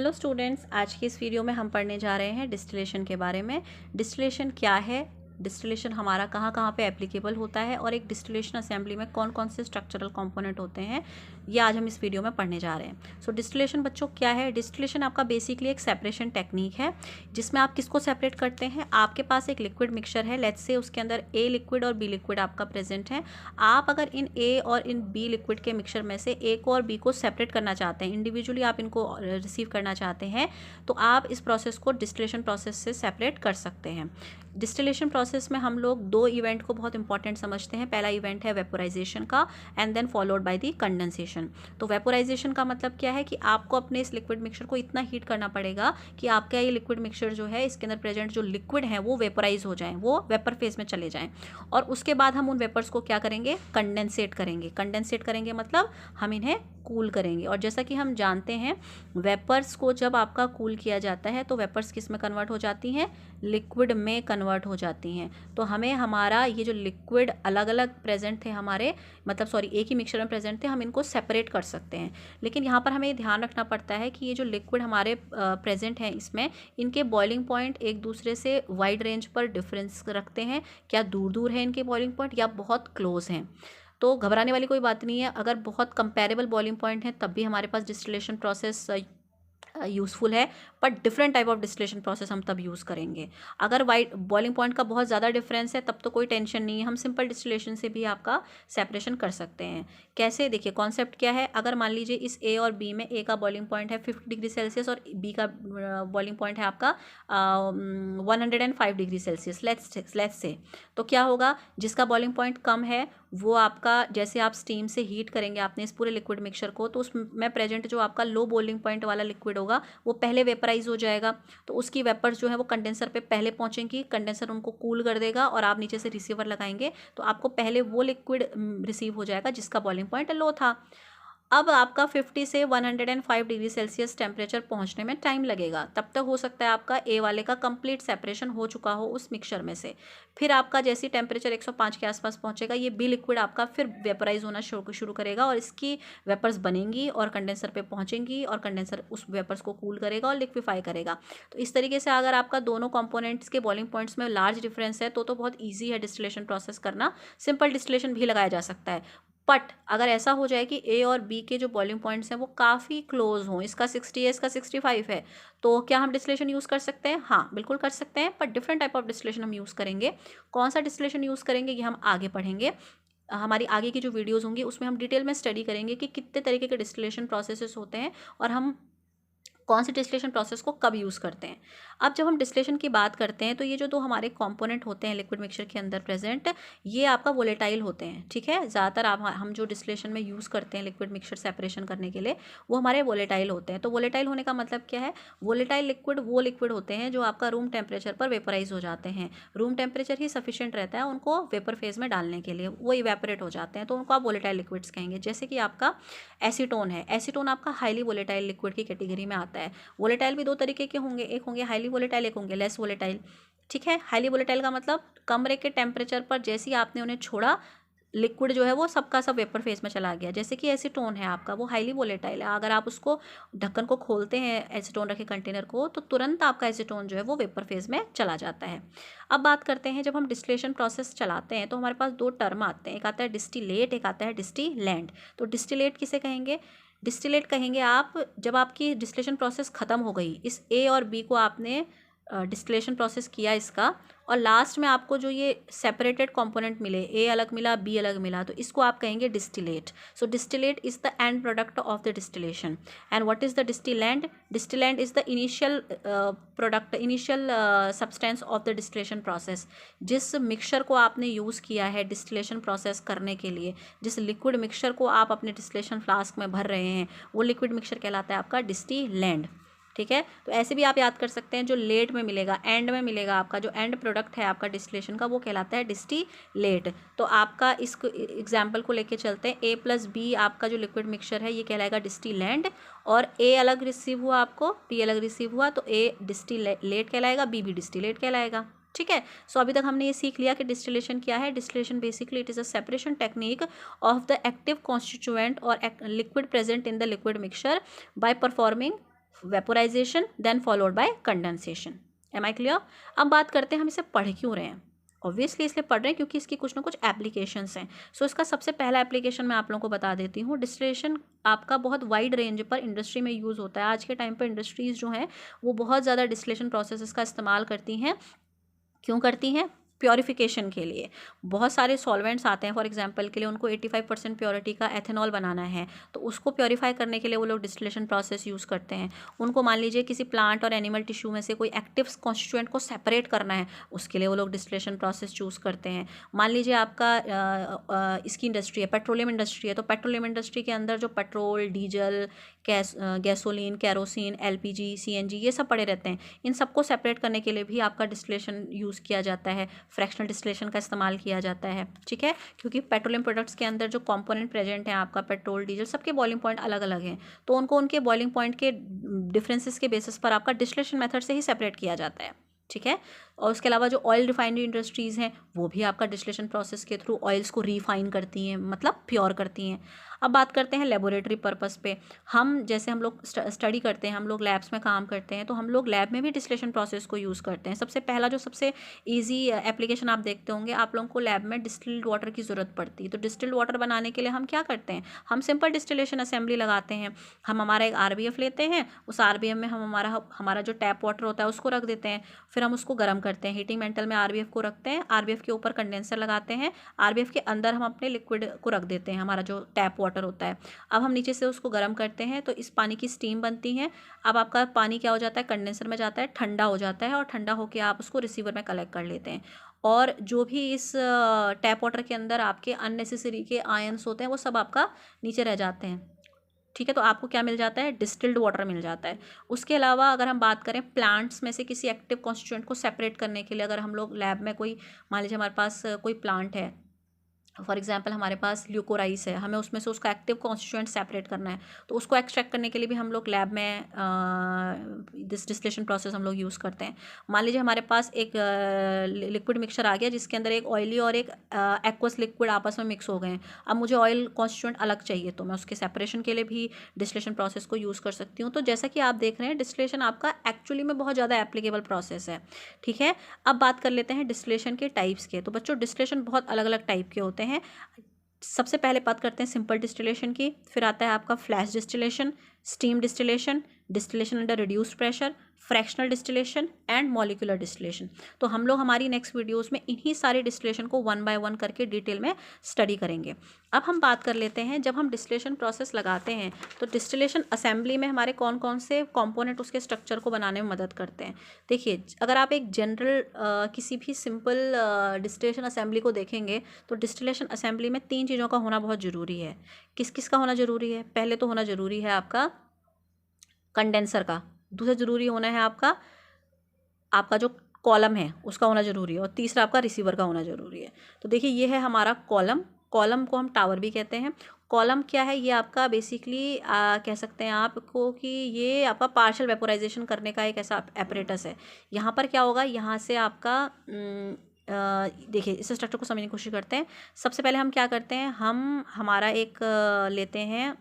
Hello students, आज की इस वीडियो में हम पढ़ने जा रहे हैं डिस्टिलेशन के बारे में। डिस्टिलेशन क्या है, डिस्टिलेशन हमारा कहाँ कहाँ पे एप्लीकेबल होता है और एक डिस्टिलेशन असेंबली में कौन कौन से स्ट्रक्चरल कंपोनेंट होते हैं, ये आज हम इस वीडियो में पढ़ने जा रहे हैं। सो डिस्टिलेशन बच्चों क्या है? डिस्टिलेशन आपका बेसिकली एक सेपरेशन टेक्निक है जिसमें आप किसको सेपरेट करते हैं। आपके पास एक लिक्विड मिक्सचर है, लेट्स से उसके अंदर ए लिक्विड और बी लिक्विड आपका प्रेजेंट है। आप अगर इन ए और इन बी लिक्विड के मिक्सचर में से ए को और बी को सेपरेट करना चाहते हैं, इंडिविजुअली आप इनको रिसीव करना चाहते हैं, तो आप इस प्रोसेस को डिस्टिलेशन प्रोसेस से सेपरेट कर सकते हैं। डिस्टिलेशन प्रोसेस में हम लोग दो इवेंट को बहुत इंपॉर्टेंट समझते हैं। पहला इवेंट है वेपोराइजेशन का and then followed by the condensation. तो वेपोराइजेशन का मतलब क्या है कि आपको अपने इस लिक्विड मिक्सचर को इतना हीट करना पड़ेगा कि आपका ये लिक्विड मिक्सचर जो है, इसके अंदर प्रेजेंट जो लिक्विड है वो वेपोराइज हो जाएं, वो वेपर फेज में चले जाएं। और उसके बाद हम उन वेपर्स को क्या करेंगे, कंडेंसेट करेंगे। कंडेंसेट करेंगे मतलब हम इन्हें कूल करेंगे। और जैसा कि हम जानते हैं, वेपर्स को जब आपका कूल किया जाता है तो वेपर्स किस में कन्वर्ट हो जाती हैं, लिक्विड में कन्वर्ट हो जाती हैं। तो हमें हमारा ये जो लिक्विड अलग अलग प्रेजेंट थे हमारे, मतलब सॉरी एक ही मिक्सचर में प्रेजेंट थे, हम इनको सेपरेट कर सकते हैं। लेकिन यहाँ पर हमें ध्यान रखना पड़ता है कि ये जो लिक्विड हमारे प्रेजेंट हैं, इसमें इनके बॉइलिंग पॉइंट एक दूसरे से वाइड रेंज पर डिफरेंस रखते हैं। क्या दूर दूर है इनके बॉइलिंग पॉइंट या बहुत क्लोज हैं? तो घबराने वाली कोई बात नहीं है। अगर बहुत कंपेरेबल बॉइलिंग पॉइंट है तब भी हमारे पास डिस्टिलेशन प्रोसेस यूज़फुल है, but different type of distillation process हम तब यूज़ करेंगे। अगर वाइट बॉइलिंग पॉइंट का बहुत ज़्यादा डिफरेंस है तब तो कोई टेंशन नहीं है, हम सिंपल डिस्टिलेशन से भी आपका सेपरेशन कर सकते हैं। कैसे? देखिए कॉन्सेप्ट क्या है। अगर मान लीजिए इस ए और बी में ए का बॉइलिंग पॉइंट है 50 डिग्री सेल्सियस और बी का बॉइलिंग पॉइंट है आपका 105 डिग्री सेल्सियस, लेट्स से। तो क्या होगा, जिसका बॉइलिंग पॉइंट कम है वो आपका, जैसे आप स्टीम से हीट करेंगे आपने इस पूरे लिक्विड मिक्सचर को, तो उसमें प्रेजेंट जो आपका लो बॉइलिंग पॉइंट वाला लिक्विड होगा वो पहले वेपराइज हो जाएगा। तो उसकी वेपर्स जो है वो कंडेंसर पे पहले पहुंचेंगी, कंडेंसर उनको कूल कर देगा और आप नीचे से रिसीवर लगाएंगे तो आपको पहले वो लिक्विड रिसीव हो जाएगा जिसका बॉइलिंग पॉइंट लो था। अब आपका 50 से 105 डिग्री सेल्सियस टेम्परेचर पहुंचने में टाइम लगेगा। तब तक हो सकता है आपका ए वाले का कंप्लीट सेपरेशन हो चुका हो उस मिक्सचर में से। फिर आपका जैसे टेम्परेचर 105 के आसपास पहुंचेगा, ये बी लिक्विड आपका फिर वेपराइज होना शुरू करेगा और इसकी वेपर्स बनेंगी और कंडेंसर पे पहुंचेंगी और कंडेंसर उस वेपर्स को कूल करेगा और लिक्विफाई करेगा। तो इस तरीके से अगर आपका दोनों कंपोनेंट्स के बॉइलिंग पॉइंट्स में लार्ज डिफरेंस है तो बहुत ईजी है डिस्टिलेशन प्रोसेस करना। सिंपल डिस्टिलेशन भी लगाया जा सकता है। बट अगर ऐसा हो जाए कि ए और बी के जो बॉइलिंग पॉइंट्स हैं वो काफ़ी क्लोज हों, इसका 60 है इसका 65 है, तो क्या हम डिस्टिलेशन यूज़ कर सकते हैं? हाँ बिल्कुल कर सकते हैं, but different type of distillation हम यूज़ करेंगे। कौन सा डिस्टिलेशन यूज़ करेंगे ये हम आगे पढ़ेंगे। हमारी आगे की जो वीडियोज़ होंगी उसमें हम डिटेल में स्टडी करेंगे कि कितने तरीके के डिस्टिलेशन प्रोसेसेस होते हैं और हम कौन सी डिस्टिलेशन प्रोसेस को कब यूज़ करते हैं। अब जब हम डिस्टिलेशन की बात करते हैं तो ये जो दो हमारे कंपोनेंट होते हैं लिक्विड मिक्सचर के अंदर प्रेजेंट, ये आपका वोलेटाइल होते हैं। ठीक है, ज़्यादातर आप हम जो डिस्टिलेशन में यूज़ करते हैं लिक्विड मिक्सचर सेपरेशन करने के लिए वो हमारे वोलेटाइल होते हैं। तो वोलेटाइल होने का मतलब क्या है? वोलेटाइल लिक्विड वो लिक्विड होते हैं जो आपका रूम टेम्परेचर पर वेपराइज हो जाते हैं। रूम टेम्परेचर ही सफिशिएंट रहता है उनको वेपर फेज में डालने के लिए, वो इवेपोरेट हो जाते हैं, तो उनको आप वोलेटाइल लिक्विड्स कहेंगे। जैसे कि आपका एसीटोन है, एसीटोन आपका हाईली वोलेटाइल लिक्विड की कैटेगरी में आता है। वोलेटाइल भी दो तरीके के होंगे, एक होंगे हाईली वोलेटाइल, एक होंगे लेस वोलेटाइल। ठीक है, हाईली वोलेटाइल का मतलब कमरे के टेम्परेचर पर जैसे ही आपने उन्हें छोड़ा, लिक्विड जो है वो सबका सब वेपर फेज में चला गया। जैसे कि एसीटोन है आपका, वो हाईली वोलेटाइल है। अगर आप उसको ढक्कन को खोलते हैं एसीटोन रखे कंटेनर को, तो तुरंत आपका एसीटोन जो है वो वेपर फेज में चला जाता है। अब बात करते हैं, जब हम डिस्टिलेशन प्रोसेस चलाते हैं तो हमारे पास दो टर्म आते हैं, एक आता है डिस्टिलेट, एक आता है डिस्टिलेंट। तो डिस्टिलेट किसे कहेंगे? डिस्टिलेट कहेंगे आप जब आपकी डिस्टिलेशन प्रोसेस ख़त्म हो गई, इस ए और बी को आपने डिस्टिलेशन प्रोसेस किया इसका, और लास्ट में आपको जो ये सेपरेटेड कंपोनेंट मिले, ए अलग मिला बी अलग मिला, तो इसको आप कहेंगे distillate. So distillate is the end product of the distillation. And what is the distillant? Distillant is the initial product, initial substance of the distillation process. जिस मिक्सचर को आपने यूज़ किया है डिस्टिलेशन प्रोसेस करने के लिए, जिस लिक्विड मिक्सचर को आप अपने डिस्टिलेशन फ्लास्क में भर रहे हैं, वो लिक्विड मिक्सचर कहलाता है आपका डिस्टिलेंट। ठीक है, तो ऐसे भी आप याद कर सकते हैं, जो लेट में मिलेगा, एंड में मिलेगा, आपका जो एंड प्रोडक्ट है आपका डिस्टिलेशन का, वो कहलाता है डिस्टिलेट। तो आपका इस एग्जाम्पल को लेके चलते हैं, ए प्लस बी आपका जो लिक्विड मिक्सचर है ये कहलाएगा डिस्टिलेंट, और ए अलग रिसीव हुआ आपको, बी अलग रिसीव हुआ, तो ए डिस्टिलेट कहलाएगा, बी भी डिस्टिलेट कहलाएगा। ठीक है, सो अभी तक हमने ये सीख लिया कि डिस्टिलेशन क्या है। Distillation basically it is a separation technique of the active constituent और liquid present in the liquid mixture by performing vaporisation then followed by condensation. Am I clear? अब बात करते हैं हम इसे पढ़ क्यों रहे हैं। ऑब्वियसली इसलिए पढ़ रहे हैं क्योंकि इसकी कुछ ना कुछ एप्लीकेशंस हैं। सो इसका सबसे पहला एप्लीकेशन मैं आप लोगों को बता देती हूँ। डिस्टिलेशन आपका बहुत वाइड रेंज पर इंडस्ट्री में यूज़ होता है। आज के टाइम पर इंडस्ट्रीज़ जो हैं वो बहुत ज़्यादा डिस्टिलेशन प्रोसेस का इस्तेमाल करती हैं। क्यों करती हैं? प्योरिफिकेशन के लिए। बहुत सारे सॉल्वेंट्स आते हैं, फॉर एग्जांपल के लिए उनको 85% प्योरिटी का एथेनॉल बनाना है, तो उसको प्योरीफाई करने के लिए वो लोग डिस्टिलेशन प्रोसेस यूज़ करते हैं। उनको मान लीजिए किसी प्लांट और एनिमल टिश्यू में से कोई एक्टिव कॉन्स्टिट्यूएंट को सेपरेट करना है, उसके लिए वो लोग डिस्टिलेशन प्रोसेस चूज़ करते हैं। मान लीजिए आपका इसकी इंडस्ट्री है, पेट्रोलियम इंडस्ट्री है, तो पेट्रोलियम इंडस्ट्री के अंदर जो petrol, diesel, gasoline, kerosene, LPG, CNG ये सब पड़े रहते हैं। इन सबको सेपरेट करने के लिए भी आपका डिस्टिलेशन यूज़ किया जाता है, फ्रैक्शनल डिस्टिलेशन का इस्तेमाल किया जाता है। ठीक है, क्योंकि पेट्रोलियम प्रोडक्ट्स के अंदर जो कंपोनेंट प्रेजेंट हैं आपका पेट्रोल, डीजल, सबके बॉइलिंग पॉइंट अलग अलग हैं, तो उनको उनके बॉइलिंग पॉइंट के डिफरेंसेस के बेसिस पर आपका डिस्टिलेशन मेथड से ही सेपरेट किया जाता है। ठीक है, और उसके अलावा जो ऑयल रिफाइनरी इंडस्ट्रीज़ हैं वो भी आपका डिस्टिलेशन प्रोसेस के थ्रू ऑयल्स को रिफाइन करती हैं, मतलब प्योर करती हैं। अब बात करते हैं लेबोरेटरी पर्पस पे। हम जैसे हम लोग स्टडी करते हैं, हम लोग लैब्स में काम करते हैं, तो हम लोग लैब में भी डिस्टिलेशन प्रोसेस को यूज़ करते हैं। सबसे पहला जो सबसे ईजी एप्लीकेशन आप देखते होंगे, आप लोगों को लैब में डिस्टिल्ड वाटर की ज़रूरत पड़ती है। तो डिस्टिल्ड वाटर बनाने के लिए हम क्या करते हैं, हम सिंपल डिस्टिलेशन असेंबली लगाते हैं। हम हमारा एक आरबीएफ लेते हैं, उस आरबीएफ में हम हमारा जो टैप वाटर होता है उसको रख देते हैं, फिर हम उसको गर्म करते हैं। हीटिंग मेंटल में आरबीएफ को रखते हैं, आरबीएफ के ऊपर कंडेंसर लगाते हैं, आरबीएफ के अंदर हम अपने लिक्विड को रख देते हैं, हमारा जो टैप वाटर होता है। अब हम नीचे से उसको गर्म करते हैं तो इस पानी की स्टीम बनती है। अब आपका पानी क्या हो जाता है, कंडेंसर में जाता है, ठंडा हो जाता है, और ठंडा होकर आप उसको रिसीवर में कलेक्ट कर लेते हैं। और जो भी इस टैप वाटर के अंदर आपके अननेसेसरी के आयंस होते हैं वो सब आपका नीचे रह जाते हैं। ठीक है, तो आपको क्या मिल जाता है, डिस्टिल्ड वाटर मिल जाता है। उसके अलावा अगर हम बात करें प्लांट्स में से किसी एक्टिव कॉन्स्टिट्यूएंट को सेपरेट करने के लिए, अगर हम लोग लैब में कोई, मान लीजिए हमारे पास कोई प्लांट है, फॉर एग्जांपल हमारे पास ल्यूकोराइस है, हमें उसमें से उसका एक्टिव कॉन्स्टिट्यूएंट सेपरेट करना है, तो उसको एक्सट्रैक्ट करने के लिए भी हम लोग लैब में डिस्टिलेशन प्रोसेस हम लोग यूज़ करते हैं। मान लीजिए हमारे पास एक लिक्विड मिक्सचर आ गया जिसके अंदर एक ऑयली और एक एक्वस लिक्विड आपस में मिक्स हो गए हैं। अब मुझे ऑयल कॉन्स्टिट्यूएंट अलग चाहिए, तो मैं उसके सेपरेशन के लिए भी डिस्टिलेशन प्रोसेस को यूज़ कर सकती हूँ। तो जैसा कि आप देख रहे हैं, डिस्टिलेशन आपका एक्चुअली में बहुत ज़्यादा एप्लीकेबल प्रोसेस है। ठीक है, अब बात कर लेते हैं डिस्टिलेशन के टाइप्स के। तो बच्चों, डिस्टिलेशन बहुत अलग अलग टाइप के होते हैं। सबसे पहले बात करते हैं सिंपल डिस्टिलेशन की, फिर आता है आपका flash distillation, steam distillation, distillation under reduced pressure, fractional distillation and molecular distillation. तो हम लोग हमारी नेक्स्ट वीडियोस में इन्हीं सारे डिस्टिलेशन को वन बाय वन करके डिटेल में स्टडी करेंगे। अब हम बात कर लेते हैं, जब हम डिस्टिलेशन प्रोसेस लगाते हैं तो डिस्टिलेशन असेंबली में हमारे कौन कौन से कंपोनेंट उसके स्ट्रक्चर को बनाने में मदद करते हैं। देखिए, अगर आप एक जनरल किसी भी सिंपल डिस्टिलेशन असेंबली को देखेंगे तो डिस्टिलेशन असेंबली में 3 चीज़ों का होना बहुत ज़रूरी है। किस किस का होना ज़रूरी है? पहले तो होना ज़रूरी है आपका कंडेंसर का, दूसरा ज़रूरी होना है आपका जो कॉलम है उसका होना ज़रूरी है, और तीसरा आपका रिसीवर का होना ज़रूरी है। तो देखिए, ये है हमारा कॉलम। कॉलम को हम टावर भी कहते हैं। कॉलम क्या है, ये आपका बेसिकली कह सकते हैं आपको कि ये आपका पार्शियल वेपोराइजेशन करने का एक ऐसा एपरेटस है। यहाँ पर क्या होगा, यहाँ से आपका देखिए, इस स्ट्रक्चर को समझने की कोशिश करते हैं। सबसे पहले हम क्या करते हैं, हम हमारा एक लेते हैं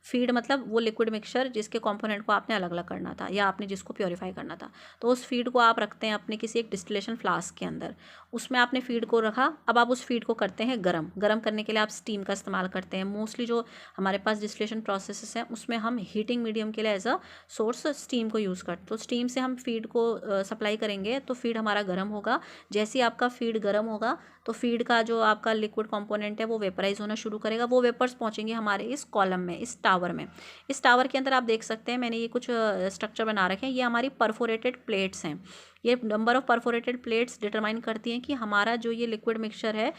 फीड मतलब वो लिक्विड मिक्सचर जिसके कंपोनेंट को आपने अलग अलग करना था या आपने जिसको प्योरीफाई करना था, तो उस फीड को आप रखते हैं अपने किसी एक डिस्टिलेशन फ्लास्क के अंदर। उसमें आपने फीड को रखा। अब आप उस फीड को करते हैं गरम करने के लिए आप स्टीम का इस्तेमाल करते हैं। मोस्टली जो हमारे पास डिस्टिलेशन प्रोसेसेस हैं उसमें हम हीटिंग मीडियम के लिए एज अ सोर्स स्टीम को यूज़ करते हैं। तो स्टीम से हम फीड को सप्लाई करेंगे तो फीड हमारा गर्म होगा। जैसे ही आपका फीड गर्म होगा तो फीड का जो आपका लिक्विड कंपोनेंट है वो वेपराइज होना शुरू करेगा। वो वेपर्स पहुंचेंगे हमारे इस कॉलम में, इस टावर में। इस टावर के अंदर आप देख सकते हैं, मैंने ये कुछ स्ट्रक्चर बना रखे हैं। ये हमारी परफोरेटेड प्लेट्स हैं। ये number of perforated plates determine करती हैं कि हमारा जो ये लिक्विड मिक्सचर है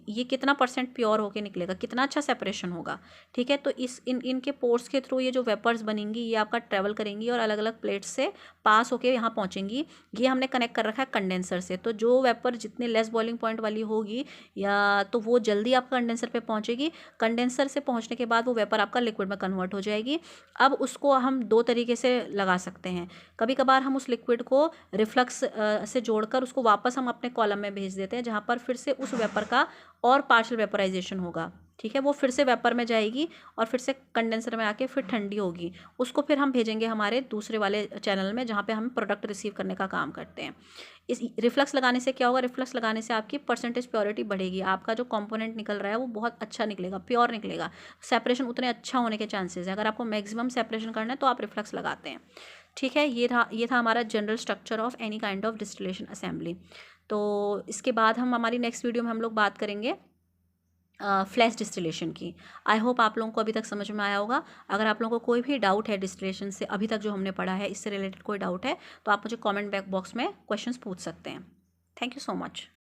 ये कितना % प्योर होके निकलेगा, कितना अच्छा सेपरेशन होगा। ठीक है, तो इनके पोर्स के थ्रू ये जो वेपर्स बनेंगी ये आपका ट्रेवल करेंगी और अलग अलग प्लेट्स से पास होके यहाँ पहुँचेंगी। ये हमने कनेक्ट कर रखा है कंडेंसर से। तो जो वेपर जितने लेस बॉइलिंग पॉइंट वाली होगी या तो वो जल्दी आपका कंडेंसर पे पहुँचेगी। कंडेंसर से पहुँचने के बाद वो वेपर आपका लिक्विड में कन्वर्ट हो जाएगी। अब उसको हम 2 तरीके से लगा सकते हैं। कभी कभार हम उस लिक्विड को रिफ्लक्स से जोड़कर उसको वापस हम अपने कॉलम में भेज देते हैं, जहाँ पर फिर से उस वेपर का और पार्शियल वेपराइजेशन होगा। ठीक है। वो फिर से वेपर में जाएगी और फिर से कंडेंसर में आके फिर ठंडी होगी, उसको फिर हम भेजेंगे हमारे दूसरे वाले चैनल में जहाँ पे हम प्रोडक्ट रिसीव करने का काम करते हैं। इस रिफ्लक्स लगाने से क्या होगा, रिफ्लक्स लगाने से आपकी परसेंटेज प्योरिटी बढ़ेगी, आपका जो कंपोनेंट निकल रहा है वो बहुत अच्छा निकलेगा, प्योर निकलेगा, सेपरेशन उतने अच्छा होने के चांसेस है। अगर आपको मैक्सिमम सेपरेशन करना है तो आप रिफ्लक्स लगाते हैं। ठीक है, ये था हमारा general structure of any kind of distillation assembly. तो इसके बाद हमारी नेक्स्ट वीडियो में हम लोग बात करेंगे फ्लैश डिस्टिलेशन की। आई होप आप लोगों को अभी तक समझ में आया होगा। अगर आप लोगों को कोई भी डाउट है डिस्टिलेशन से, अभी तक जो हमने पढ़ा है इससे रिलेटेड कोई डाउट है, तो आप मुझे कमेंट बॉक्स में क्वेश्चंस पूछ सकते हैं। Thank you so much.